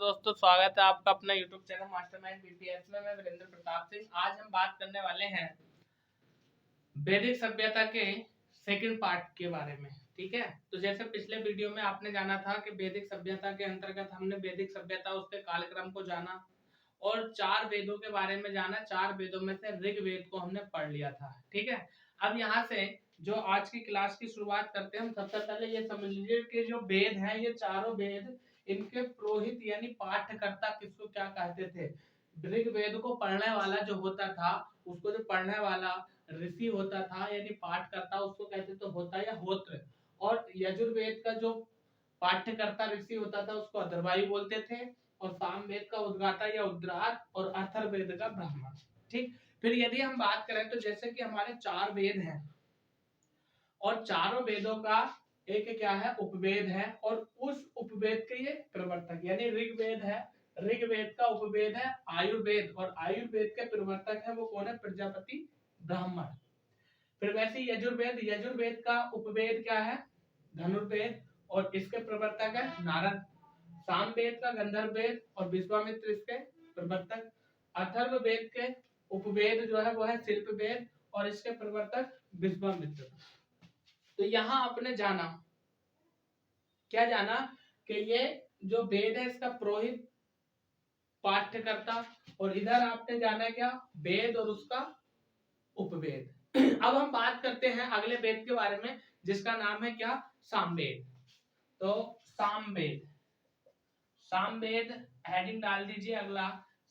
दोस्तों, स्वागत है आपका अपना YouTube चैनल मास्टरमाइंड बीपीएस में। मैं वीरेंद्र प्रताप सिंह। आज हम बात करने वाले हैं वैदिक सभ्यता के सेकंड पार्ट के बारे में। ठीक है, तो जैसे पिछले वीडियो में आपने जाना था कि वैदिक सभ्यता के अंतर्गत हमने वैदिक सभ्यता उसके कालक्रम को जाना और 4 वेदों के बारे में जाना। 4 वेदों में से ऋग्वेद को हमने पढ़ लिया था। ठीक है, अब यहाँ से जो आज की क्लास की शुरुआत करते हैं, हम सबसे पहले ये समझ लीजिए कि जो वेद हैं, ये चारों वेद, इनके पुरोहित यानी पाठकर्ता किसको क्या कहते थे। ऋग्वेद को पढ़ने वाला जो होता था, उसको जो पढ़ने वाला ऋषि होता था यानी पाठकर्ता, उसको कहते थे होता या होत्र। और यजुर्वेद का जो पाठ्यकर्ता ऋषि होता था उसको अदरवायु बोलते थे। और सामवेद का उद्गाता या उद्रात और अथर्ववेद का ब्राह्मण। ठीक, फिर यदि हम बात करें तो जैसे कि हमारे 4 वेद हैं और चारों वेदों का एक क्या है, उपवेद है। और उस उपवेद के ये प्रवर्तक यानी ऋग्वेद है, ऋग्वेद का उपवेद है आयुर्वेद, और आयुर्वेद के प्रवर्तक है वो कौन है, प्रजापति ब्राह्मण। फिर वैसे यजुर्वेद, यजुर्वेद का उपवेद क्या है, धनुर्वेद, और इसके प्रवर्तक है नारद। सामवेद का गंधर्व वेद और विश्वामित्र इसके प्रवर्तक। अथर्ववेद के उपवेद जो है वो है शिल्प वेद और इसके प्रवर्तक विश्वामित्र। तो यहां आपने जाना, क्या जाना कि ये जो वेद है इसका पुरोहित पाठ्यकर्ता, और इधर आपने जाना क्या, वेद और उसका उपवेद। अब हम बात करते हैं अगले वेद के बारे में जिसका नाम है क्या, सामवेद। तो सामवेद, सामवेद हेडिंग डाल दीजिए अगला।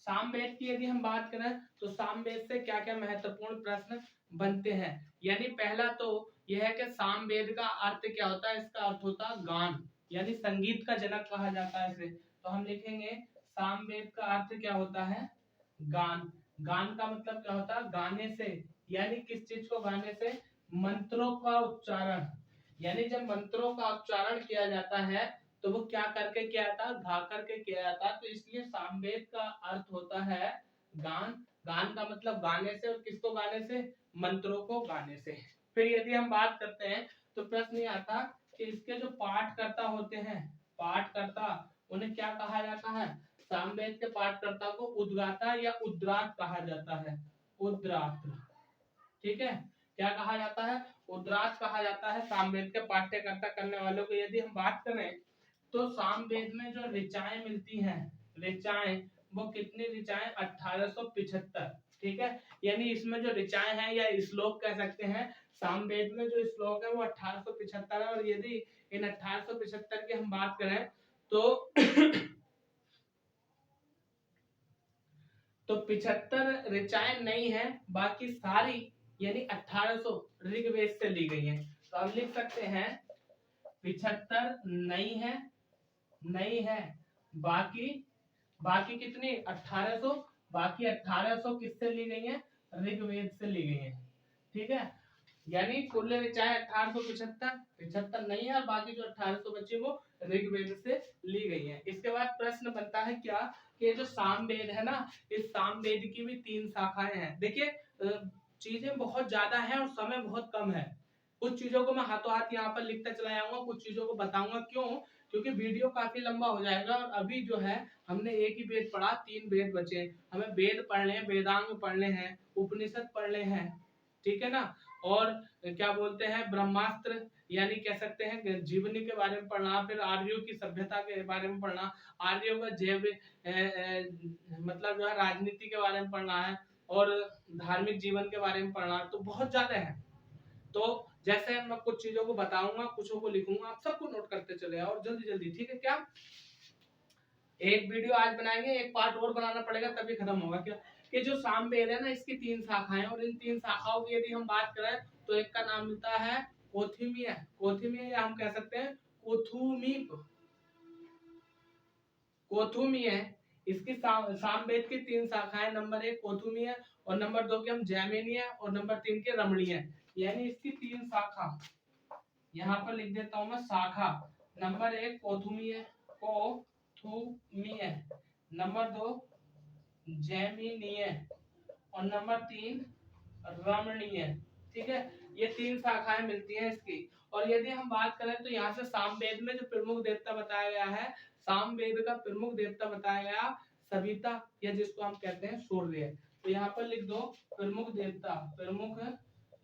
सामवेद की यदि हम बात करें तो सामवेद से क्या क्या महत्वपूर्ण प्रश्न बनते हैं। यानी पहला तो यह है कि सामवेद का अर्थ क्या होता है, इसका अर्थ होता है गान, यानी संगीत का जनक कहा जाता है इसे। तो हम लिखेंगे सामवेद का अर्थ क्या होता है, गान। गान का मतलब क्या होता है, गाने से, यानी किस चीज को गाने से, मंत्रों का उच्चारण। यानी जब मंत्रों का उच्चारण किया जाता है तो वो क्या करके किया जाता है, गा करके किया जाता है। तो इसलिए सामवेद का अर्थ होता है गान। गान का मतलब गाने से, और किसको गाने से, मंत्रों को गाने से। फिर यदि हम बात करते हैं तो प्रश्न ये आता कि इसके जो पाठकर्ता होते हैं, पाठकर्ता, उन्हें क्या कहा जाता है, सामवेद के पाठकर्ता को उद्गाता या उद्रात कहा जाता है, उद्रात। ठीक है, क्या कहा जाता है, उद्रात कहा जाता है सामवेद के पाठ्यकर्ता करने वालों को। यदि हम बात करें तो सामवेद में जो ऋचाएं मिलती हैं, ऋचाएं, वो कितनी ऋचाएं, 1875। ठीक है, यानी इसमें जो ऋचाएं हैं या श्लोक कह सकते हैं, सामवेद में जो श्लोक है वो 1875 है। और यदि इन 1875 की हम बात करें तो तो 75 ऋचाएं नहीं है, बाकी सारी यानी 1800 ऋग्वेद से ली गई हैं। तो हम लिख सकते हैं 75 नहीं है, नहीं है, बाकी बाकी कितनी, 1800, बाकी 1800 किससे ली गई है, ऋग्वेद से ली गई है। ठीक है, यानी कुल ऋचाएं 1875, 75 नहीं है, और बाकी जो 1800 बची वो ऋग्वेद से ली गई है। इसके बाद प्रश्न बनता है क्या, कि जो सामवेद है ना, इस सामवेद की भी 3 शाखाएं हैं। देखिए चीजें बहुत ज्यादा हैं और समय बहुत कम है। कुछ चीजों को मैं हाथों हाथ यहाँ पर लिखता चला जाऊंगा, कुछ चीजों को बताऊंगा। क्यों, क्योंकि वीडियो काफी लंबा हो जाएगा। और अभी जो है हमने एक ही वेद पढ़ा, 3 वेद बचे, हमें वेद पढ़ने हैं, वेदांग पढ़ने हैं, उपनिषद पढ़ने हैं। ठीक है ना, और क्या बोलते हैं, ब्रह्मास्त्र यानी कह सकते हैं जीवनी के बारे में पढ़ना, फिर आर्यों की सभ्यता के बारे में पढ़ना, आर्यों का जैव मतलब जो है राजनीति के बारे में पढ़ना है, और धार्मिक जीवन के बारे में पढ़ना। तो बहुत ज्यादा है। तो जैसे मैं कुछ चीजों को बताऊंगा, कुछों को लिखूंगा, आप सबको नोट करते चले और जल्दी जल्दी। ठीक है, क्या एक वीडियो आज बनाएंगे, एक पार्ट और बनाना पड़ेगा तभी खत्म होगा। क्या कि जो सामवेद है ना, इसकी 3 शाखाएं, और इन 3 शाखाओं की यदि हम बात करें तो एक का नाम मिलता है कोथिमीय, कोथिमीय, या हम कह सकते हैं कोथुमीप, कोथुमीय। इसकी सामवेद की 3 शाखाएं, नंबर 1 कोथुमीय, और नंबर 2 की हम जैमिनीय, और नंबर 3 के रमणीय। यानी इसकी 3 शाखा, यहाँ पर लिख देता हूं मैं शाखा। नंबर 1 कोथुमीय, कोथुमीय, नंबर 2 जैमिनीय, और नंबर 3 रमणीय। ठीक है, ये 3 शाखाएं मिलती हैं इसकी। और यदि हम बात करें तो यहाँ से सामवेद में जो प्रमुख देवता बताया गया है, सामवेद का प्रमुख देवता बताया गया सविता, या जिसको हम कहते हैं सूर्य। तो यहाँ पर लिख दो प्रमुख देवता, प्रमुख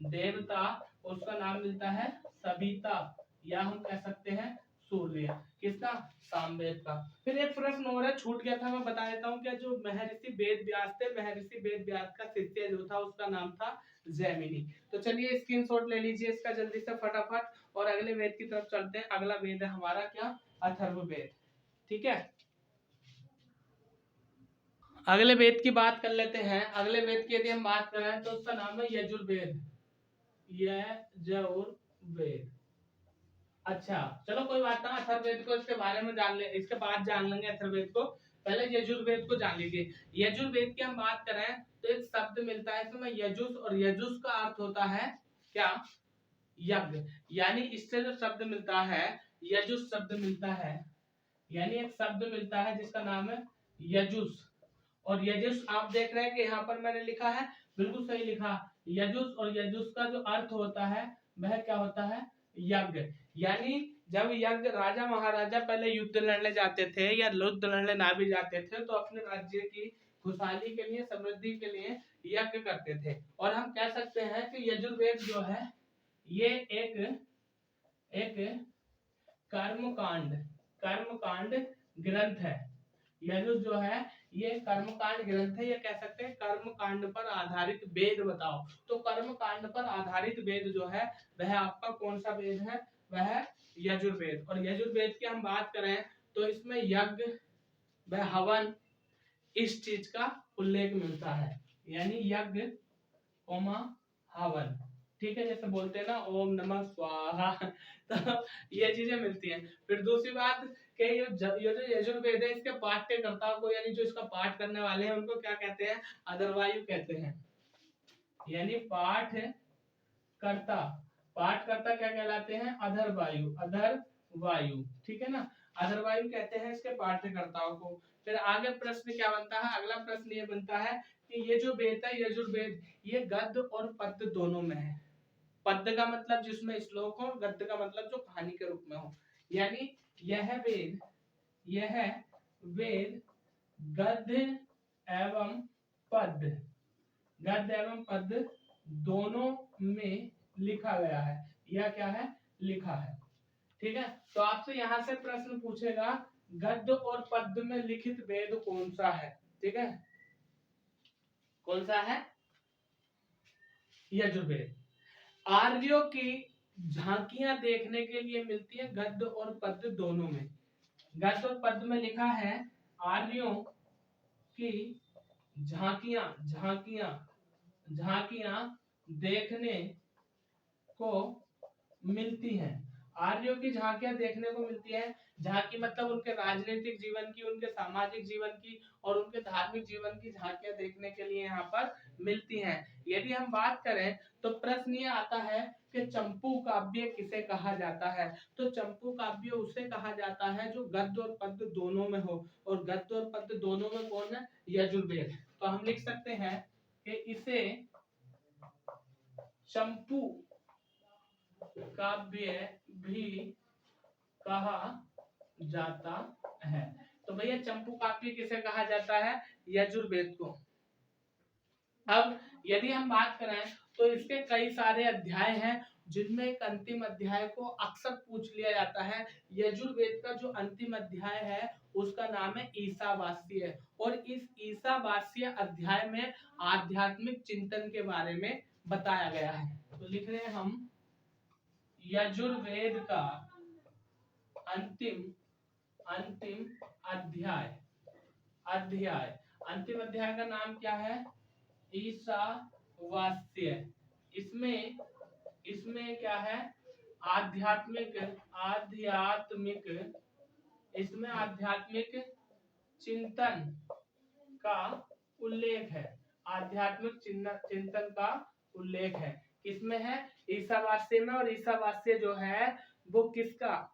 देवता, उसका नाम मिलता है सविता, या हम कह सकते हैं सूर्य। किसका? सामवेद का। फिर एक प्रश्न और है, छूट गया था, मैं बता देता हूँ। क्या जो महर्षि वेद व्यास थे, महर्षि वेद व्यास का शिष्य जो था उसका नाम था जैमिनी। तो चलिए स्क्रीनशॉट ले लीजिए इसका जल्दी से फटाफट, और अगले वेद की तरफ चलते हैं। अगला वेद है हमारा क्या? अथर्ववेद। ठीक है, अगले वेद की बात कर लेते हैं। अगले वेद की यदि हम बात करें तो उसका नाम है यजुर्वेद, यजुर्वेद। अच्छा चलो कोई बात ना, अथर्ववेद को इसके बारे में जान ले, इसके बाद जान लेंगे अथर्ववेद को। पहले यजुर्वेद को जान लीजिए। यजुर्वेद की हम बात करें तो एक शब्द मिलता है इसमें यजुस, और यजुस का अर्थ होता है क्या? यज्ञ। यानी इससे जो शब्द मिलता है, यजुस शब्द मिलता है, यानी एक शब्द मिलता है जिसका नाम है यजुस। और यजुस आप देख रहे हैं कि यहाँ पर मैंने लिखा है, बिल्कुल सही लिखा। यजुस, और यजुस का जो अर्थ होता है वह क्या होता है? यज्ञ। यानी जब यज्ञ, राजा महाराजा पहले युद्ध लड़ने जाते थे या युद्ध लड़ने ना भी जाते थे तो अपने राज्य की खुशहाली के लिए, समृद्धि के लिए यज्ञ करते थे। और हम कह सकते हैं कि यजुर्वेद जो है ये एक कर्मकांड कर्मकांड ग्रंथ है। यजुर जो है ये कर्मकांड ग्रंथ है, ये कह सकते हैं कर्मकांड पर आधारित वेद बताओ। तो कर्मकांड पर आधारित वेद जो है वह आपका कौन सा वेद है? वह यजुर्वेद। और यजुर्वेद की हम बात करें तो इसमें यज्ञ व हवन इस चीज का उल्लेख मिलता है, यानी यज्ञ ओमा हवन। ठीक है, जैसे बोलते हैं ना ओम नमः स्वाहा तो ये चीजें मिलती हैं। फिर दूसरी बात कि ये जो यजुर्वेद है इसके पाठ्यकर्ताओं को, यानी जो इसका पाठ करने वाले हैं उनको क्या कहते हैं? अधर्वायु कहते हैं। यानी पाठकर्ता, पाठकर्ता क्या कहलाते हैं? अधर्वायु, अधर्वायु। ठीक है ना, अधर्वायु कहते हैं इसके पाठ्यकर्ताओं को। फिर आगे प्रश्न क्या बनता है? अगला प्रश्न ये बनता है कि ये जो वेद है यजुर्वेद, ये गद्य और पद्य दोनों में है। पद्य का मतलब जिसमें श्लोक हो, गद्य का मतलब जो कहानी के रूप में हो। यानी यह वेद गद्य एवं पद्य, गद्य एवं पद्य दोनों में लिखा गया है। यह क्या है? लिखा है। ठीक है, तो आपसे यहां से प्रश्न पूछेगा गद्य और पद्य में लिखित वेद कौन सा है? ठीक है, कौन सा है? यजुर्वेद। आर्यों की झांकियां देखने के लिए मिलती है गद्य और पद्य दोनों में। गद्य और पद्य में लिखा है आर्यों की झांकियां झांकियां झांकियां देखने को मिलती हैं। आर्यों की झांकियां देखने को मिलती है। झांकी मतलब उनके राजनीतिक जीवन की, उनके सामाजिक जीवन की और उनके धार्मिक जीवन की झांकियां देखने के लिए यहाँ पर मिलती हैं। यदि हम बात करें तो प्रश्न ये आता है कि चंपू काव्य किसे कहा जाता है? तो चंपू काव्य उसे कहा जाता है जो गद्य और पद्य दोनों में हो, और गद्य और पद्य दोनों में कौन है? यजुर्वेद। तो हम लिख सकते हैं कि इसे चंपू काव्य भी कहा जाता है। तो भैया चंपू काव्य किसे कहा जाता है? यजुर्वेद को। अब यदि हम बात करें तो इसके कई सारे अध्याय हैं, जिनमें एक अंतिम अध्याय को अक्सर पूछ लिया जाता है। यजुर्वेद का जो अंतिम अध्याय है उसका नाम है ईशावास्य, और इस ईशावास्य अध्याय में आध्यात्मिक चिंतन के बारे में बताया गया है। तो लिख रहे हैं हम यजुर्वेद का अंतिम अध्याय अंतिम अध्याय का नाम क्या है? ईशावास्य। इसमें क्या है? आध्यात्मिक इसमें आध्यात्मिक चिंतन का उल्लेख है। आध्यात्मिक चिंतन का उल्लेख है। किसमें है? ईशावास्य में। और ईशावास्य जो है वो किसका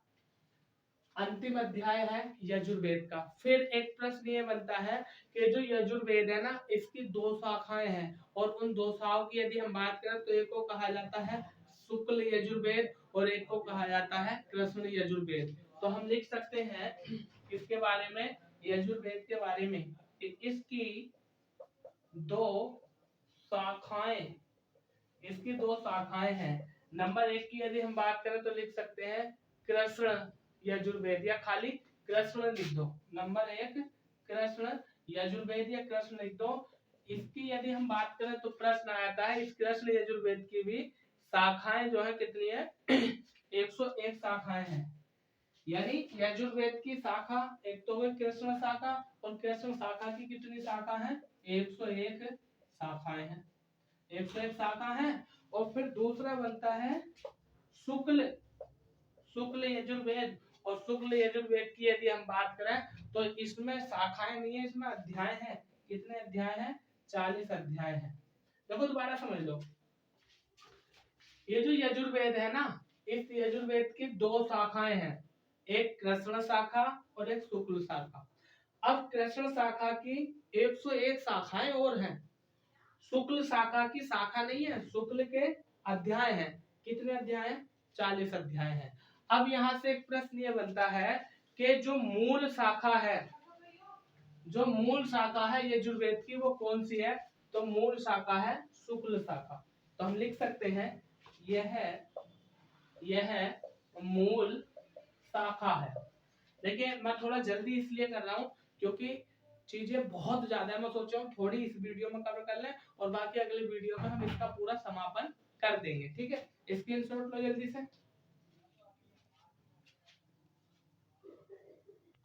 अंतिम अध्याय है? यजुर्वेद का। फिर एक प्रश्न ये बनता है कि जो यजुर्वेद है ना, इसकी दो शाखाएं हैं, और उन दो शाखाओं की यदि हम बात करें तो एक को कहा जाता है शुक्ल यजुर्वेद और एक को कहा जाता है कृष्ण यजुर्वेद। तो हम लिख सकते हैं किसके बारे में, यजुर्वेद के बारे में। इसकी दो शाखाएं, इसकी दो शाखाएं हैं। नंबर 1 की यदि हम बात करें तो लिख सकते हैं कृष्ण यजुर्वेद, या खाली कृष्ण लिख दो। नंबर 1 कृष्ण यजुर्वेद या कृष्ण लिख दो। इसकी यदि हम बात करें तो प्रश्न आता है इस कृष्ण यजुर्वेद की भी शाखाएं जो है कितनी है 101 शाखाएं हैं। यानी यजुर्वेद की शाखा एक तो है कृष्ण शाखा, और कृष्ण शाखा की कितनी शाखा है 101 शाखाएं हैं, 101 शाखा है। और फिर दूसरा बनता है शुक्ल यजुर्वेद। और शुक्ल यजुर्वेद की यदि हम बात करें तो इसमें शाखाएं नहीं है, इसमें अध्याय है। कितने अध्याय हैं 40 अध्याय हैं। देखो दोबारा समझ लो, ये जो यजुर्वेद है ना, इस यजुर्वेद की दो शाखाएं हैं, एक कृष्ण शाखा और एक शुक्ल शाखा। अब कृष्ण शाखा की 101 शाखाएं और हैं, शुक्ल शाखा की शाखा नहीं है, शुक्ल के अध्याय हैं। कितने अध्याय हैं 40 अध्याय हैं। अब यहाँ से एक प्रश्न ये बनता है कि जो मूल शाखा है, जो मूल शाखा है यजुर्वेद की वो कौन सी है, तो मूल शाखा है शुक्ल शाखा। तो हम लिख सकते हैं यह मूल शाखा है। देखिए मैं थोड़ा जल्दी इसलिए कर रहा हूँ क्योंकि चीजें बहुत ज्यादा है, मैं सोच रहा हूँ थोड़ी इस वीडियो में कवर कर लें और बाकी अगले वीडियो में हम इसका पूरा समापन कर देंगे। ठीक है, स्क्रीनशॉट लो जल्दी से।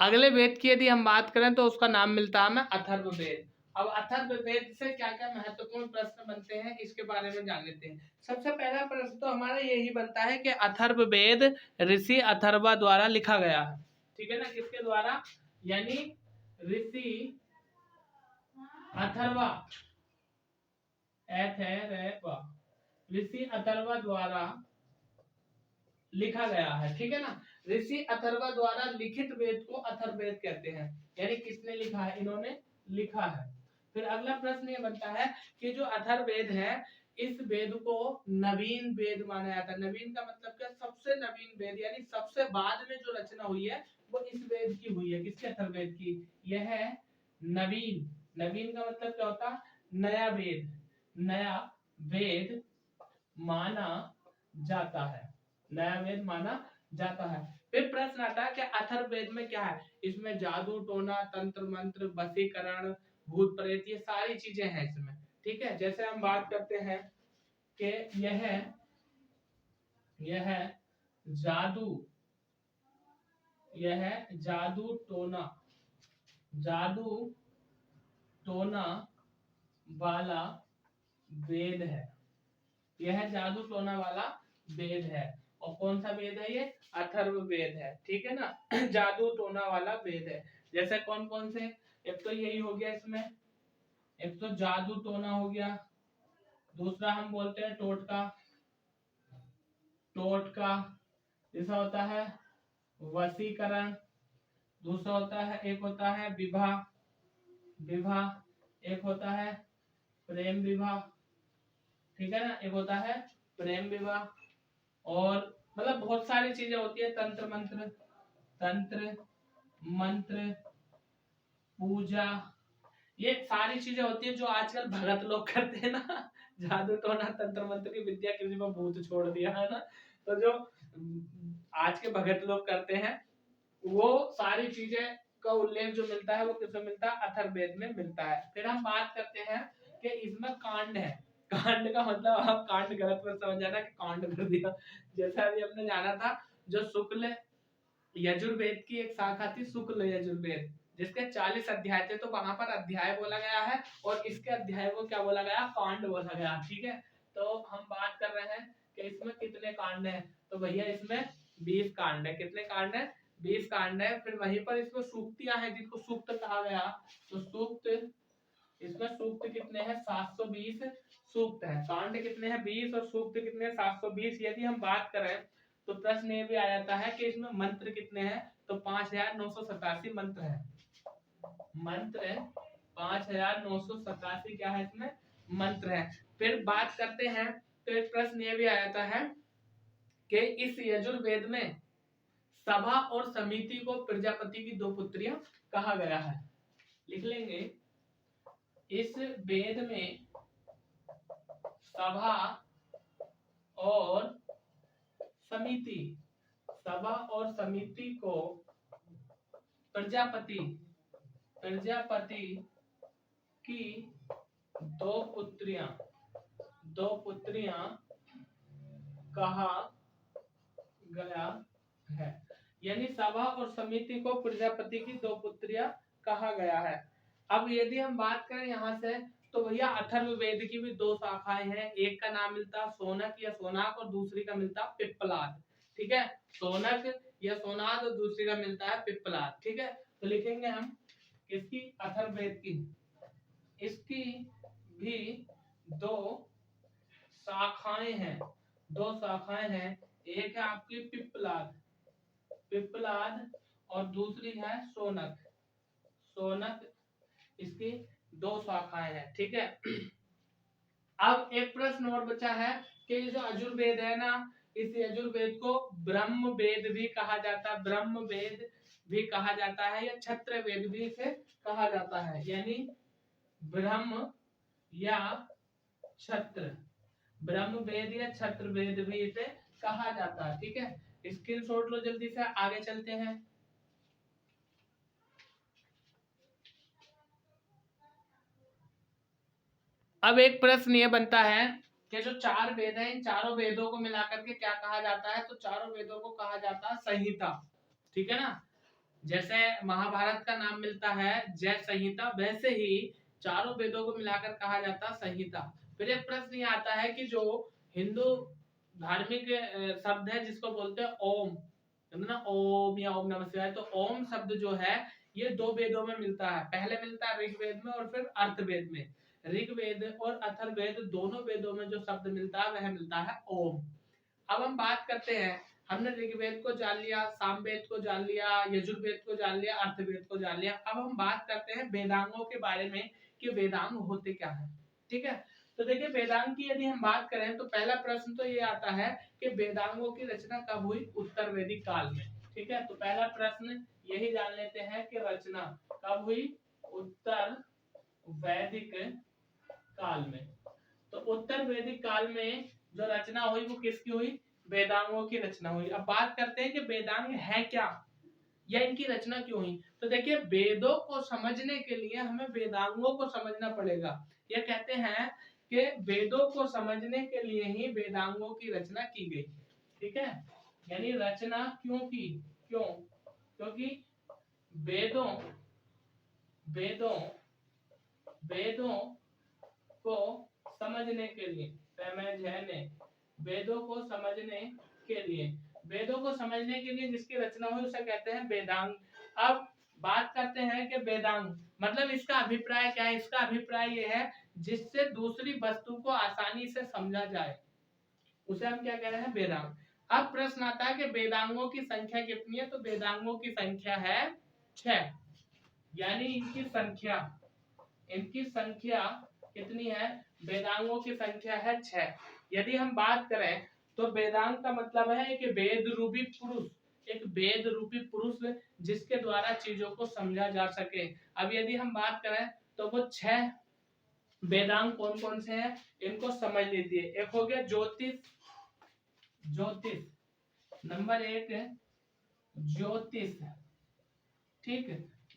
अगले वेद की यदि हम बात करें तो उसका नाम मिलता है हमें अथर्ववेद। अब अथर्ववेद से क्या क्या महत्वपूर्ण प्रश्न बनते हैं इसके बारे में जान लेते हैं। सबसे पहला प्रश्न तो हमारा यही बनता है कि अथर्ववेद ऋषि अथर्वा द्वारा लिखा गया है। ठीक है ना, किसके द्वारा, यानी ऋषि अथर्वा, ऋषि अथर्वा द्वारा लिखा गया है। ठीक है ना, ऋषि अथर्वा द्वारा लिखित वेद को अथर्ववेद कहते हैं। यानी किसने लिखा है, इन्होंने लिखा है। फिर अगला प्रश्न ये बनता है कि जो अथर्ववेद है इस वेद को नवीन वेद माना जाता है। नवीन का मतलब क्या, सबसे नवीन वेद, यानी सबसे बाद में जो रचना हुई है वो इस वेद की हुई है। किसके, अथर्ववेद की। यह है नवीन, नवीन का मतलब क्या होता है, नया वेद, नया वेद माना जाता है, नया वेद माना जाता है। फिर प्रश्न आता है कि अथर्ववेद में क्या है, इसमें जादू टोना तंत्र मंत्र वशीकरण भूत प्रेत ये सारी चीजें हैं इसमें। ठीक है, जैसे हम बात करते हैं कि यह जादू, यह जादू टोना वाला वेद है, यह जादू टोना वाला वेद है। और कौन सा वेद है, ये अथर्ववेद है। ठीक है ना, जादू टोना वाला वेद है। जैसे कौन कौन से, एक तो यही हो गया इसमें, एक तो जादू टोना हो गया, दूसरा हम बोलते हैं टोटका, जैसा होता है वशीकरण, दूसरा होता है, एक होता है विवाह, एक होता है प्रेम विवाह। ठीक है ना, एक होता है प्रेम विवाह, और मतलब बहुत सारी चीजें होती है, तंत्र मंत्र पूजा, ये सारी चीजें होती है जो आजकल भगत लोग करते हैं ना, जादू टोना तंत्र मंत्र की विद्या किसी में भूत छोड़ दिया है ना, तो जो आज के भगत लोग करते हैं वो सारी चीजें का उल्लेख जो मिलता है वो किसमें मिलता है, अथर्ववेद में मिलता है। फिर हम बात करते हैं कि इसमें कांड है, कांड का मतलब आप कांड गलत मत समझ जाना कि कांड कर दिया। जैसा अभी हमने जाना था, जो शुक्ल यजुर्वेद की एक शाखा थी शुक्ल यजुर्वेद, जिसके 40 अध्याय थे, तो वहां पर अध्याय बोला गया है और इसके अध्याय को क्या बोला गया, कांड बोला गया। ठीक है, तो हम बात कर रहे हैं कि इसमें कितने कांड हैं, तो भैया इसमें 20 कांड है। कितने कांड है, 20 कांड है। फिर वहीं पर इसमें सूक्तियां हैं जिनको सूक्त कहा गया, तो सूक्त, इसमें सूक्त कितने हैं 720 सूक्त है। कांड कितने हैं 20 और सूक्त कितने हैं 720। यदि हम बात करें तो प्रश्न ये भी आ जाता है कि इसमें मंत्र कितने हैं, तो 5987 मंत्र है। मंत्र 5987 क्या है इसमें, मंत्र है। फिर बात करते हैं तो एक प्रश्न ये भी आ जाता है कि इस यजुर्वेद में सभा और समिति को प्रजापति की दो पुत्रियां कहा गया है। लिख लेंगे, इस वेद में सभा और समिति, सभा और समिति को प्रजापति की दो पुत्रियां कहा गया है। यानी सभा और समिति को प्रजापति की दो पुत्रियां कहा गया है। अब यदि हम बात करें यहाँ से, तो भैया अथर्ववेद की भी दो शाखाएं हैं। एक का नाम मिलता सोनक या सोनाक और दूसरी का मिलता पिप्पलाद। ठीक है, सोनक या सोनाद और दूसरी का मिलता है पिप्पलाद। ठीक है, तो लिखेंगे हम इसकी अथर्ववेद की, इसकी भी दो शाखाएं हैं, एक है आपकी पिप्पलाद और दूसरी है सोनक, इसकी दो शाखाएं हैं। ठीक है, अब एक प्रश्न और बचा है कि जो यजुर्वेद है ना, इस यजुर्वेद को ब्रह्म वेद भी कहा जाता है या क्षत्र वेद भी इसे कहा जाता है। यानी ब्रह्म या ब्रह्म वेद या क्षत्र वेद भी इसे कहा जाता है। ठीक है, स्क्रीनशॉट लो जल्दी से, आगे चलते हैं। अब एक प्रश्न ये बनता है कि जो चार वेद हैं, इन चारों वेदों को मिलाकर के क्या कहा जाता है? तो चारों वेदों को कहा जाता है संहिता। ठीक है ना, जैसे महाभारत का नाम मिलता है जय संहिता, वैसे ही चारों वेदों को मिलाकर कहा जाता है संहिता। फिर एक प्रश्न ये आता है कि जो हिंदू धार्मिक शब्द है जिसको बोलते हैं ओम, ना, ओम या ओम नमः शिवाय, तो ओम शब्द जो है ये दो वेदों में मिलता है। पहले मिलता है ऋग्वेद में और फिर अर्थवेद में। ऋग्वेद और अथर्ववेद दोनों वेदों में जो शब्द मिलता है वह मिलता है ओम। अब हम बात करते हैं, हमने ऋग्वेद को जान लिया, सामवेद को जान लिया, यजुर्वेद को जान लिया, अर्थवेद को जान लिया। अब हम बात करते हैं वेदांगों के बारे में कि वेदांग होते क्या है। ठीक है, तो देखिए वेदांग की यदि हम बात करें तो पहला प्रश्न तो ये आता है कि वेदांगों की रचना कब हुई? उत्तर वैदिक काल में। ठीक है, तो पहला प्रश्न यही जान लेते हैं कि रचना कब हुई? उत्तर वैदिक काल में। तो उत्तर वैदिक काल में जो रचना हुई वो किसकी हुई? वेदांगों की रचना हुई। अब बात करते हैं कि वेदांग है क्या या इनकी रचना क्यों हुई। तो देखिए वेदों को समझने के लिए हमें वेदांगों को समझना पड़ेगा। ये कहते हैं कि वेदों को समझने के लिए ही वेदांगों की रचना की गई। ठीक है, यानी रचना क्यों की? क्योंकि वेदों को समझने के लिए, वेदों को समझने के लिए जिसकी रचना हुई उसे कहते हैं वेदांग। अब बात करते हैं कि वेदांग मतलब इसका अभिप्राय क्या है? इसका अभिप्राय यह है जिससे दूसरी वस्तु को आसानी से समझा जाए, उसे हम क्या कह रहे हैं? वेदांग। अब प्रश्न आता है कि वेदांगों की संख्या कितनी है? तो वेदांगों की संख्या है 6। यानी इनकी संख्या कितनी है? वेदांगों की संख्या है 6। यदि हम बात करें तो वेदांग का मतलब है एक वेद रूपी पुरुष जिसके द्वारा चीजों को समझा जा सके। अब यदि हम बात करें तो वो 6 वेदांग कौन कौन से हैं इनको समझ लीजिए। एक हो गया ज्योतिष, नंबर 1 ज्योतिष। ठीक,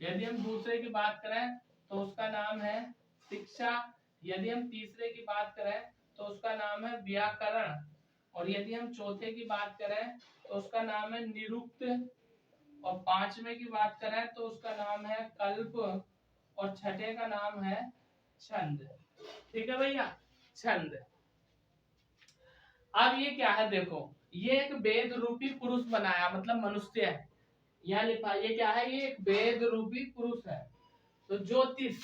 यदि हम दूसरे की बात करें तो उसका नाम है शिक्षा। यदि हम तीसरे की बात करें तो उसका नाम है व्याकरण। और यदि हम चौथे की बात करें तो उसका नाम है निरुक्त। और 5वें की बात करें तो उसका नाम है कल्प। और 6ठे का नाम है छंद। ठीक है भैया, छंद। अब ये क्या है? देखो ये एक वेद रूपी पुरुष बनाया, मतलब मनुष्य है। यहाँ लिखा ये क्या है? ये एक वेद रूपी पुरुष है। तो ज्योतिष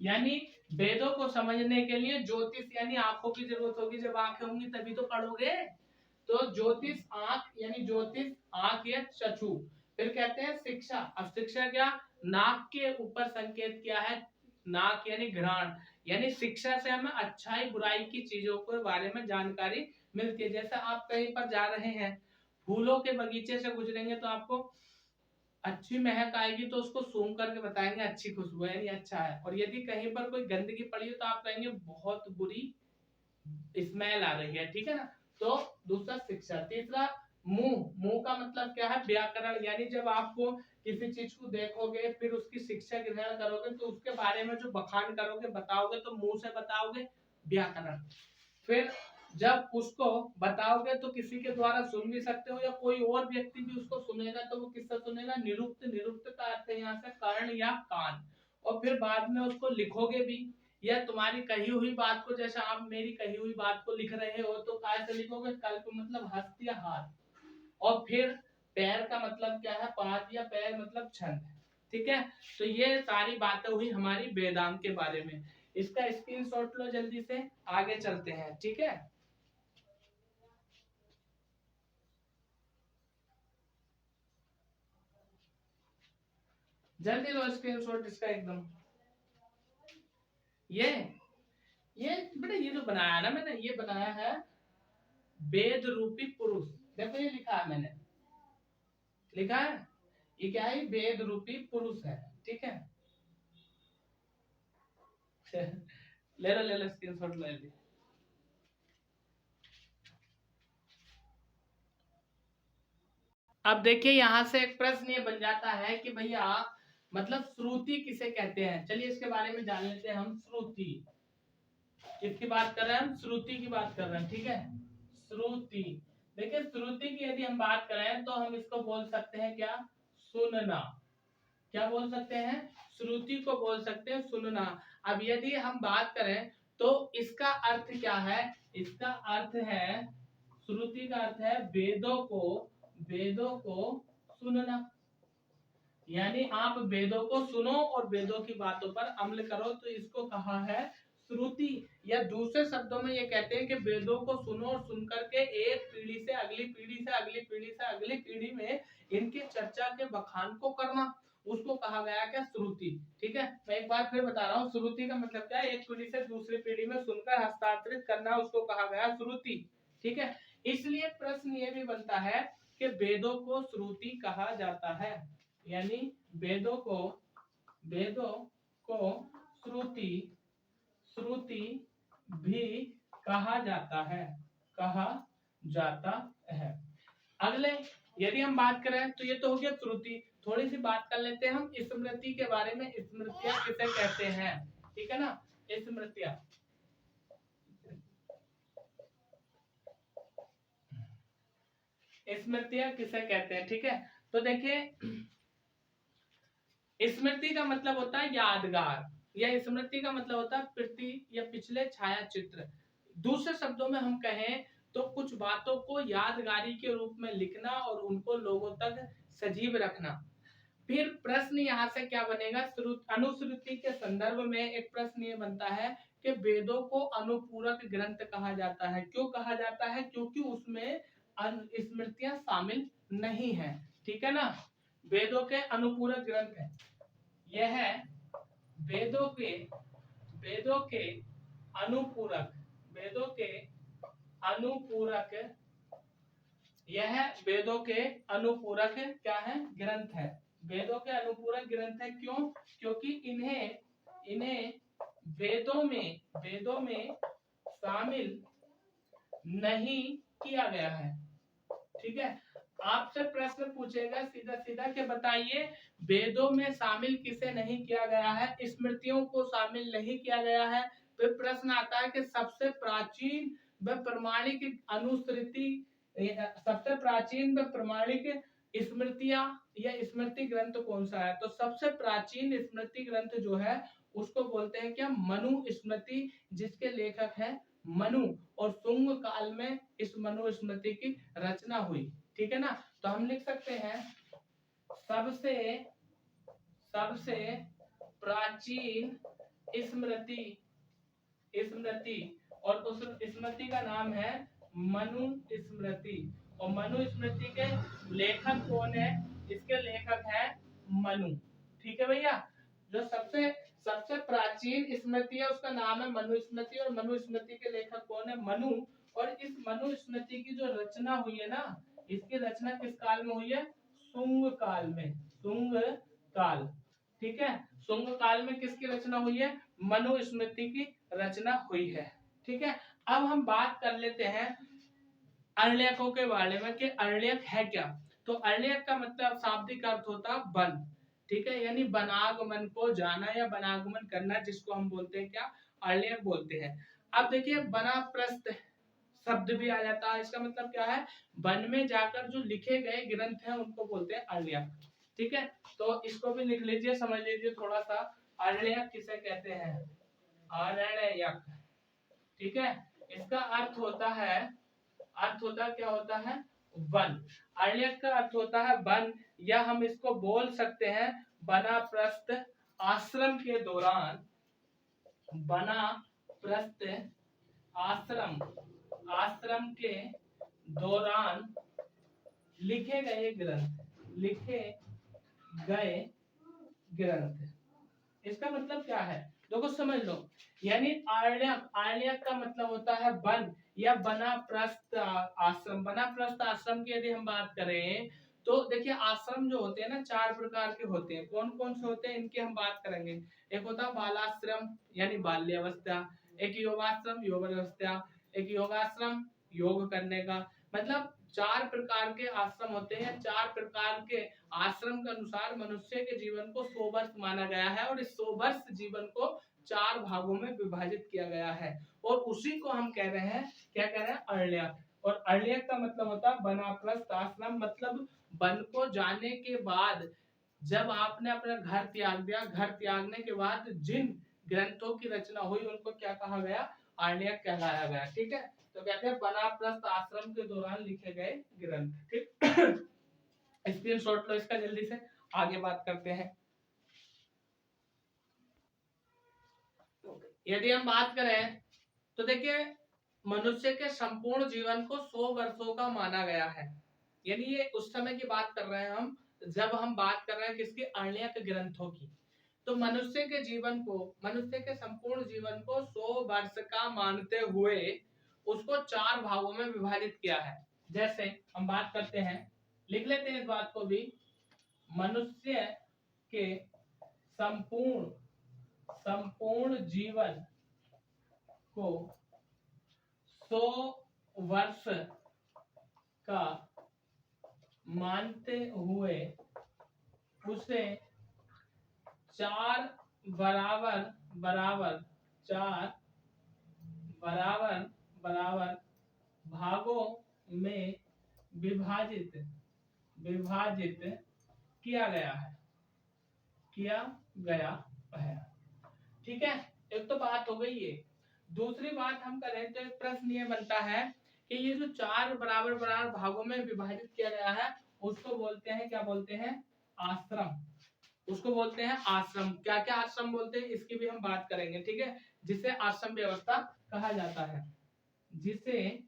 यानी वेदों को समझने के लिए ज्योतिष यानी आंखों की जरूरत होगी। जब आंखें होंगी तभी तो पढ़ोगे। तो ज्योतिष आंख, यानी ज्योतिष आंख या चक्षु। फिर कहते हैं शिक्षा। अब शिक्षा क्या? नाक के ऊपर संकेत किया है, नाक यानी घ्राण। यानी शिक्षा से हमें अच्छाई बुराई की चीजों के बारे में जानकारी मिलती है। जैसे आप कहीं पर जा रहे हैं फूलों के बगीचे से गुजरेंगे तो आपको अच्छी महक आएगी, तो उसको सूंघ करके बताएंगे अच्छी खुशबू है, यानी अच्छा है। और यदि कहीं पर कोई गंदगी पड़ी हो तो आप कहेंगे बहुत बुरी स्मेल आ रही है, ठीक है ना। तो दूसरा शिक्षा। तीसरा मुंह। मुंह का मतलब क्या है? व्याकरण, यानी जब आपको किसी चीज को देखोगे फिर उसकी शिक्षा ग्रहण करोगे तो उसके बारे में जो बखान करोगे बताओगे तो मुंह से बताओगे, व्याकरण। फिर जब उसको बताओगे तो किसी के द्वारा सुन भी सकते हो या कोई और व्यक्ति भी उसको सुनेगा तो वो किससे सुनेगा? निरुक्त। निरुक्त का अर्थ है यहाँ से कर्ण या कान। और फिर बाद में उसको लिखोगे भी, या तुम्हारी कही हुई बात को, जैसे आप मेरी कही हुई बात को लिख रहे हो तो कैसे लिखोगे? कल्प मतलब हस्त या हाथ। और फिर पैर का मतलब क्या है? पाद या पैर मतलब छंद, ठीक है। तो ये सारी बातें हुई हमारी वेदांत के बारे में। इसका स्क्रीनशॉट लो जल्दी से, आगे चलते हैं, ठीक है। जल्दी लो स्क्रीनशॉट इसका एकदम। ये ये बेटा ये जो बनाया ना मैंने, ये बनाया है वेद रूपी पुरुष। देखो ये लिखा है मैंने, लिखा है ये क्या है? वेद रूपी पुरुष है, ठीक है। ले लो स्क्रीनशॉट ले ली। अब देखिए यहाँ से एक प्रश्न ये बन जाता है कि भैया मतलब श्रुति किसे कहते हैं? चलिए इसके बारे में जान लेते हैं हम। श्रुति किसकी बात कर रहे हैं? हम श्रुति की बात कर रहे हैं, ठीक है। श्रुति। देखिए श्रुति की यदि हम बात करें तो हम इसको बोल सकते हैं क्या? सुनना। क्या बोल सकते हैं? श्रुति को बोल सकते हैं सुनना। अब यदि हम बात करें तो इसका अर्थ क्या है? इसका अर्थ है, श्रुति का अर्थ है वेदों को सुनना। यानी आप वेदों को सुनो और वेदों की बातों पर अमल करो, तो इसको कहा है श्रुति। या दूसरे शब्दों में ये कहते हैं कि वेदों को सुनो और सुन करके एक पीढ़ी से अगली पीढ़ी से अगली पीढ़ी से अगली पीढ़ी में इनकी चर्चा के बखान को करना, उसको कहा गया क्या? श्रुति, ठीक है। मैं एक बार फिर बता रहा हूँ, श्रुति का मतलब क्या है? एक पीढ़ी से दूसरी पीढ़ी में सुनकर हस्तांतरित करना, उसको कहा गया श्रुति, ठीक है। इसलिए प्रश्न ये भी बनता है कि वेदों को श्रुति कहा जाता है, यानी वेदों को श्रुति श्रुति भी कहा जाता है, कहा जाता है। अगले यदि हम बात करें तो ये तो हो गया श्रुति। थोड़ी सी बात कर लेते हैं हम स्मृति के बारे में। स्मृतियां किसे कहते हैं, ठीक है ना। स्मृतियां स्मृतियां किसे कहते हैं, ठीक है। तो देखिए स्मृति का मतलब होता है यादगार, या स्मृति का मतलब होता है प्रति या पिछले छाया चित्र। दूसरे शब्दों में हम कहें तो कुछ बातों को यादगारी के रूप में लिखना और उनको लोगों तक सजीव रखना। फिर प्रश्न यहाँ से क्या बनेगा? अनुश्रुति के संदर्भ में एक प्रश्न ये बनता है कि वेदों को अनुपूरक ग्रंथ कहा जाता है। क्यों कहा जाता है? क्योंकि उसमें स्मृतियां शामिल नहीं है, ठीक है ना। वेदों के अनुपूरक ग्रंथ है, यह है वेदों के अनुपूरक वेदों के अनुपूरक यह वेदों के अनुपूरक क्या है? ग्रंथ है। वेदों के अनुपूरक ग्रंथ है। क्यों? क्योंकि इन्हें वेदों में शामिल नहीं किया गया है, ठीक है। आपसे प्रश्न पूछेगा सीधा सीधा कि बताइए वेदों में शामिल किसे नहीं किया गया है? स्मृतियों को शामिल नहीं किया गया है। फिर प्रश्न आता है कि सबसे प्राचीन व प्रमाणिक अनुश्रुति, सबसे प्राचीन व प्रमाणिक स्मृतियां या स्मृति ग्रंथ कौन सा है? तो सबसे प्राचीन स्मृति ग्रंथ जो है उसको बोलते हैं क्या? मनु स्मृति, जिसके लेखक है मनु। और शुंग काल में इस मनु स्मृति की रचना हुई, ठीक है ना। तो हम लिख सकते हैं सबसे प्राचीन स्मृति और उस स्मृति का नाम है मनु स्मृति। और मनु स्मृति के लेखक कौन है? इसके लेखक है मनु, ठीक है भैया। जो सबसे सबसे प्राचीन स्मृति है उसका नाम है मनु स्मृति, और मनु स्मृति के लेखक कौन है? मनु। और इस मनु स्मृति की जो रचना हुई है ना, इसकी रचना किस काल में हुई है? शुंग काल में, शुंग काल। ठीक है, शुंग काल में किसकी रचना हुई है? मनुस्मृति की रचना हुई है। ठीक है, अब हम बात कर लेते हैं अरण्यकों के बारे में कि अरण्यक है क्या। तो अरण्यक का मतलब शाब्दिक अर्थ होता है वन। ठीक है, यानी वनागमन को जाना या वनागमन करना, जिसको हम बोलते हैं क्या? अरण्यक बोलते हैं। अब देखिए वनाप्रस्थ शब्द भी आ जाता है, इसका मतलब क्या है? वन में जाकर जो लिखे गए ग्रंथ हैं उनको बोलते हैं अरण्यक। ठीक है, तो इसको भी लिख लीजिए, समझ लीजिए थोड़ा सा, अरण्यक किसे कहते हैं? अरण्यक। ठीक है, इसका अर्थ होता है, क्या होता है? वन। अरण्यक का अर्थ होता है वन, या हम इसको बोल सकते हैं वनाप्रस्थ आश्रम के दौरान, वनाप्रस्थ आश्रम, आश्रम के दौरान लिखे गए ग्रंथ, लिखे गए ग्रंथ। इसका मतलब क्या है? देखो समझ लो, यानी आरण्यक, आरण्यक का मतलब होता है वन या वनाप्रस्थ आश्रम। वनाप्रस्थ आश्रम की यदि हम बात करें तो देखिए आश्रम जो होते हैं ना, चार प्रकार के होते हैं। कौन कौन से होते हैं इनकी हम बात करेंगे। एक होता है बालाश्रम यानी बाल्यावस्था, एक योगाश्रम यौवनावस्था, एक योगाश्रम योग करने का। मतलब चार प्रकार के आश्रम होते हैं। चार प्रकार के आश्रम के अनुसार मनुष्य के जीवन को 100 वर्ष माना गया है और इस 100 वर्ष जीवन को चार भागों में विभाजित किया गया है, और उसी को हम कह रहे हैं, क्या कह रहे हैं? अरण्यक। और अरण्यक का मतलब होता है वनाप्रस्थ आश्रम, मतलब वन को जाने के बाद जब आपने अपना घर त्याग दिया, घर त्यागने के बाद जिन ग्रंथों की रचना हुई उनको क्या कहा गया? अरण्यक कहलाया गया। ठीक है, तो कहते हैं वनाप्रस्थ आश्रम के दौरान लिखे गए ग्रंथ। ठीक स्क्रीनशॉट लो इसका जल्दी से, आगे बात करते हैं। यदि हम बात करें तो देखिए मनुष्य के संपूर्ण जीवन को 100 वर्षों का माना गया है। यानी ये उस समय की बात कर रहे हैं हम, जब हम बात कर रहे हैं किसकी? अरण्यक ग्रंथों की। तो मनुष्य के जीवन को, मनुष्य के संपूर्ण जीवन को 100 वर्ष का मानते हुए उसको चार भागों में विभाजित किया है। जैसे हम बात करते हैं, लिख लेते हैं इस बात को भी, मनुष्य के संपूर्ण जीवन को 100 वर्ष का मानते हुए उसे चार बराबर भागों में विभाजित किया गया है। ठीक है, एक तो बात हो गई ये। दूसरी बात हम करें तो एक प्रश्न ये बनता है कि ये जो चार बराबर भागों में विभाजित किया गया है उसको बोलते हैं, क्या बोलते हैं? आश्रम। उसको बोलते हैं आश्रम। क्या क्या आश्रम बोलते हैं इसकी भी हम बात करेंगे। ठीक है, जिसे आश्रम व्यवस्था कहा जाता है, जिसे